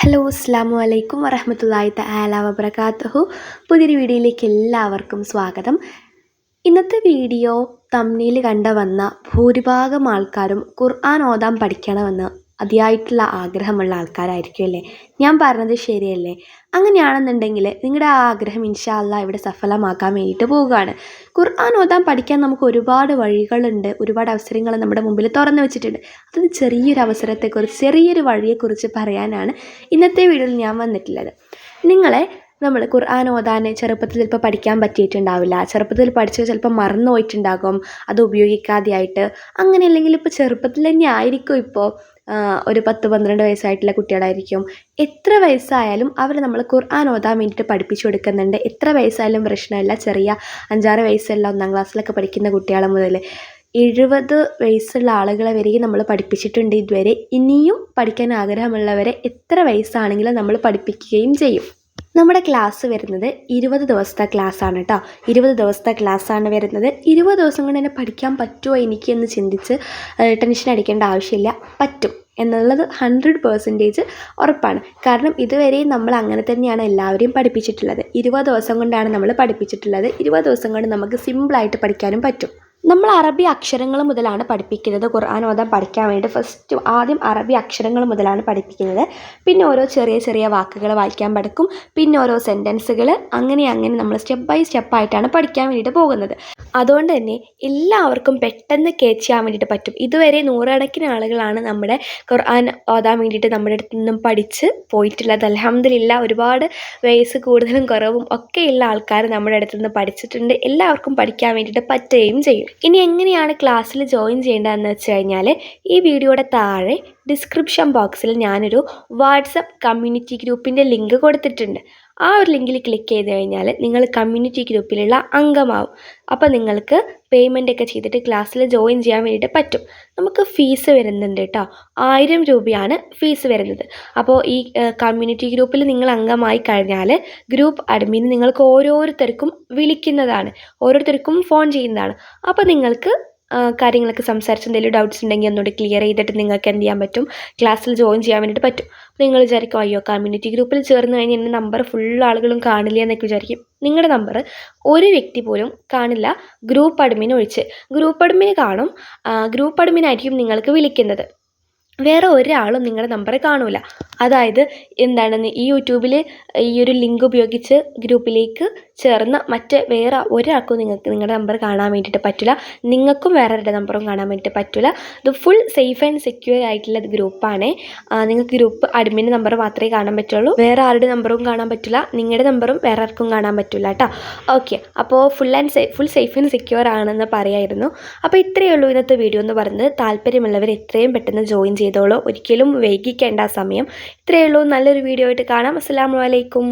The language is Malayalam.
ഹലോ അസ്സലാമു അലൈക്കും വറഹ്മത്തുള്ളാഹി തആല വബറകാതുഹു. പുതിയൊരു വീഡിയോയിലേക്ക് എല്ലാവർക്കും സ്വാഗതം. ഇന്നത്തെ വീഡിയോ തംബ്നെയിൽ കണ്ട വന്ന ഭൂരിഭാഗം ആൾക്കാരും ഖുർആൻ ഓതാൻ പഠിക്കണമെന്ന് അതിയായിട്ടുള്ള ആഗ്രഹമുള്ള ആൾക്കാരായിരിക്കും അല്ലേ? ഞാൻ പറഞ്ഞത് ശരിയല്ലേ? അങ്ങനെയാണെന്നുണ്ടെങ്കിൽ നിങ്ങളുടെ ആ ആഗ്രഹം ഇൻഷാ അല്ലാഹ് ഇവിടെ സഫലമാക്കാൻ വേണ്ടിയിട്ട് പോവുകയാണ്. ഖുർആൻ ഓതാൻ പഠിക്കാൻ നമുക്ക് ഒരുപാട് വഴികളുണ്ട്, ഒരുപാട് അവസരങ്ങൾ നമ്മുടെ മുമ്പിൽ തുറന്നു വെച്ചിട്ടുണ്ട്. അതിന് ചെറിയൊരു അവസരത്തെക്കുറിച്ച്, ചെറിയൊരു വഴിയെക്കുറിച്ച് പറയാനാണ് ഇന്നത്തെ വീഡിയോയിൽ ഞാൻ വന്നിട്ടുള്ളത്. നമ്മൾ ഖുർആൻ ഓതാൻ ചെറുപ്പത്തിൽ ചിലപ്പോൾ പഠിക്കാൻ പറ്റിയിട്ടുണ്ടാവില്ല, ചെറുപ്പത്തിൽ പഠിച്ചത് ചിലപ്പോൾ മറന്നു പോയിട്ടുണ്ടാകും, അത് ഉപയോഗിക്കാതെയായിട്ട്. അങ്ങനെ അല്ലെങ്കിൽ ഇപ്പോൾ ചെറുപ്പത്തിൽ തന്നെ ആയിരിക്കും, ഇപ്പോൾ ഒരു 10-12 വയസ്സായിട്ടുള്ള കുട്ടികളായിരിക്കും. എത്ര വയസ്സായാലും അവർ നമ്മൾ ഖുർആൻ ഓതാൻ വേണ്ടിയിട്ട് പഠിപ്പിച്ചു കൊടുക്കുന്നുണ്ട്. എത്ര വയസ്സായാലും പ്രശ്നമില്ല. ചെറിയ 5-6 വയസ്സുള്ള 1-ാം ക്ലാസ്സിലൊക്കെ പഠിക്കുന്ന കുട്ടികളെ മുതൽ 70 വയസ്സുള്ള ആളുകളെ വരെയും നമ്മൾ പഠിപ്പിച്ചിട്ടുണ്ട് ഇതുവരെ. ഇനിയും പഠിക്കാൻ ആഗ്രഹമുള്ളവരെ എത്ര വയസ്സാണെങ്കിലും നമ്മൾ പഠിപ്പിക്കുകയും ചെയ്യും. നമ്മുടെ ക്ലാസ് വരുന്നത് 20 ദിവസത്തെ ക്ലാസ്സാണ് കേട്ടോ. 20 ദിവസത്തെ ക്ലാസ്സാണ് വരുന്നത്. 20 ദിവസം കൊണ്ട് തന്നെ പഠിക്കാൻ പറ്റുമോ എനിക്ക് എന്ന് ചിന്തിച്ച് ടെൻഷൻ അടിക്കേണ്ട ആവശ്യമില്ല. പറ്റും എന്നുള്ളത് 100% ഉറപ്പാണ്. കാരണം ഇതുവരെയും നമ്മൾ അങ്ങനെ തന്നെയാണ് എല്ലാവരെയും പഠിപ്പിച്ചിട്ടുള്ളത്. 20 ദിവസം കൊണ്ടാണ് നമ്മൾ പഠിപ്പിച്ചിട്ടുള്ളത്. 20 ദിവസം കൊണ്ട് നമുക്ക് സിമ്പിളായിട്ട് പഠിക്കാനും പറ്റും. നമ്മൾ അറബി അക്ഷരങ്ങൾ മുതലാണ് പഠിപ്പിക്കുന്നത്. ഖുർആൻ ഓതാൻ പഠിക്കാൻ വേണ്ടി ആദ്യം അറബി അക്ഷരങ്ങൾ മുതലാണ് പഠിപ്പിക്കുന്നത്. പിന്നെ ഓരോ ചെറിയ ചെറിയ വാക്കുകൾ വായിക്കാൻ പഠിക്കും. പിന്നെ ഓരോ സെൻറ്റൻസുകൾ, അങ്ങനെ നമ്മൾ സ്റ്റെപ്പ് ബൈ സ്റ്റെപ്പായിട്ടാണ് പഠിക്കാൻ വേണ്ടിയിട്ട് പോകുന്നത്. അതുകൊണ്ട് തന്നെ എല്ലാവർക്കും പെട്ടെന്ന് ക്യാച്ച് ചെയ്യാൻ വേണ്ടിയിട്ട് പറ്റും. ഇതുവരെ നൂറുകണക്കിന് ആളുകളാണ് നമ്മുടെ ഖുർആൻ ഓതാൻ വേണ്ടിയിട്ട് നമ്മുടെ അടുത്ത് നിന്നും പഠിച്ച് പോയിട്ടുള്ളത്. അൽഹംദുലില്ലാ, ഒരുപാട് വയസ്സ് കൂടുതലും കുറവും ഒക്കെയുള്ള ആൾക്കാർ നമ്മുടെ അടുത്ത് നിന്ന് പഠിച്ചിട്ടുണ്ട്. എല്ലാവർക്കും പഠിക്കാൻ വേണ്ടിയിട്ട് പറ്റുകയും ചെയ്യും. ഇനി എങ്ങനെയാണ് ക്ലാസ്സിൽ ജോയിൻ ചെയ്യേണ്ടതെന്ന് വെച്ച് കഴിഞ്ഞാൽ, ഈ വീഡിയോയുടെ താഴെ ഡിസ്ക്രിപ്ഷൻ ബോക്സിൽ ഞാനൊരു വാട്സപ്പ് കമ്മ്യൂണിറ്റി ഗ്രൂപ്പിൻ്റെ ലിങ്ക് കൊടുത്തിട്ടുണ്ട്. ആ ഒരു ലിങ്കിൽ ക്ലിക്ക് ചെയ്ത് കഴിഞ്ഞാൽ നിങ്ങൾ കമ്മ്യൂണിറ്റി ഗ്രൂപ്പിലുള്ള അംഗമാവും. അപ്പോൾ നിങ്ങൾക്ക് പേയ്മെൻ്റ് ഒക്കെ ചെയ്തിട്ട് ക്ലാസ്സിൽ ജോയിൻ ചെയ്യാൻ വേണ്ടിയിട്ട് പറ്റും. നമുക്ക് ഫീസ് വരുന്നുണ്ട് കേട്ടോ. 1000 രൂപയാണ് ഫീസ് വരുന്നത്. അപ്പോൾ ഈ കമ്മ്യൂണിറ്റി ഗ്രൂപ്പിൽ നിങ്ങൾ അംഗമായി കഴിഞ്ഞാൽ ഗ്രൂപ്പ് അഡ്മിൻ നിങ്ങൾക്ക് ഓരോരുത്തർക്കും വിളിക്കുന്നതാണ്, ഓരോരുത്തർക്കും ഫോൺ ചെയ്യുന്നതാണ്. അപ്പോൾ നിങ്ങൾക്ക് കാര്യങ്ങളൊക്കെ സംസാരിച്ച് എന്തെങ്കിലും ഡൗട്ട്സ് ഉണ്ടെങ്കിൽ ഒന്നുകൂടി ക്ലിയർ ചെയ്തിട്ട് നിങ്ങൾക്ക് എന്ത് ചെയ്യാൻ പറ്റും, ക്ലാസ്സിൽ ജോയിൻ ചെയ്യാൻ വേണ്ടിയിട്ട് പറ്റും. നിങ്ങൾ വിചാരിക്കും, അയ്യോ കമ്മ്യൂണിറ്റി ഗ്രൂപ്പിൽ ചേർന്ന് കഴിഞ്ഞാൽ എൻ്റെ നമ്പർ ഫുൾ ആളുകളും കാണില്ല എന്നൊക്കെ വിചാരിക്കും. നിങ്ങളുടെ നമ്പർ ഒരു വ്യക്തി പോലും കാണില്ല, ഗ്രൂപ്പ് അഡ്മിൻ ഒഴിച്ച്. ഗ്രൂപ്പ് അഡ്മിൻ കാണും. ഗ്രൂപ്പ് അഡ്മിനായിരിക്കും നിങ്ങൾക്ക് വിളിക്കുന്നത്. വേറെ ഒരാളും നിങ്ങളുടെ നമ്പർ കാണില്ല. അതായത് എന്താണെന്ന്, ഈ യൂട്യൂബിൽ ഈ ഒരു ലിങ്ക് ഉപയോഗിച്ച് ഗ്രൂപ്പിലേക്ക് ചേർന്ന വേറെ ഒരാൾക്കും നിങ്ങളുടെ നമ്പർ കാണാൻ വേണ്ടിയിട്ട് പറ്റില്ല. നിങ്ങൾക്കും വേറൊരുടെ നമ്പറും കാണാൻ വേണ്ടിയിട്ട് പറ്റില്ല. ഇത് ഫുൾ സേഫ് ആൻഡ് സെക്യൂർ ആയിട്ടുള്ള ഗ്രൂപ്പാണ്. നിങ്ങൾക്ക് ഗ്രൂപ്പ് അഡ്മിൻ്റെ നമ്പർ മാത്രമേ കാണാൻ പറ്റുള്ളൂ. വേറെ ആരുടെ നമ്പറും കാണാൻ പറ്റില്ല. നിങ്ങളുടെ നമ്പറും വേറെ ആർക്കും കാണാൻ പറ്റില്ല കേട്ടോ. ഓക്കെ, അപ്പോൾ ഫുൾ സേഫ് ആൻഡ് സെക്യൂർ ആണെന്ന് പറയായിരുന്നു. അപ്പോൾ ഇത്രയേ ഉള്ളൂ ഇന്നത്തെ വീഡിയോ എന്ന് പറയുന്നത്. താല്പര്യമുള്ളവർ എത്രയും പെട്ടെന്ന് ജോയിൻ ചെയ്തോളൂ. ഒരിക്കലും വൈകിക്കേണ്ട സമയം. ഇത്രയേ ഉള്ളൂ. നല്ലൊരു വീഡിയോ ആയിട്ട് കാണാം. അസ്സലാമു അലൈക്കും.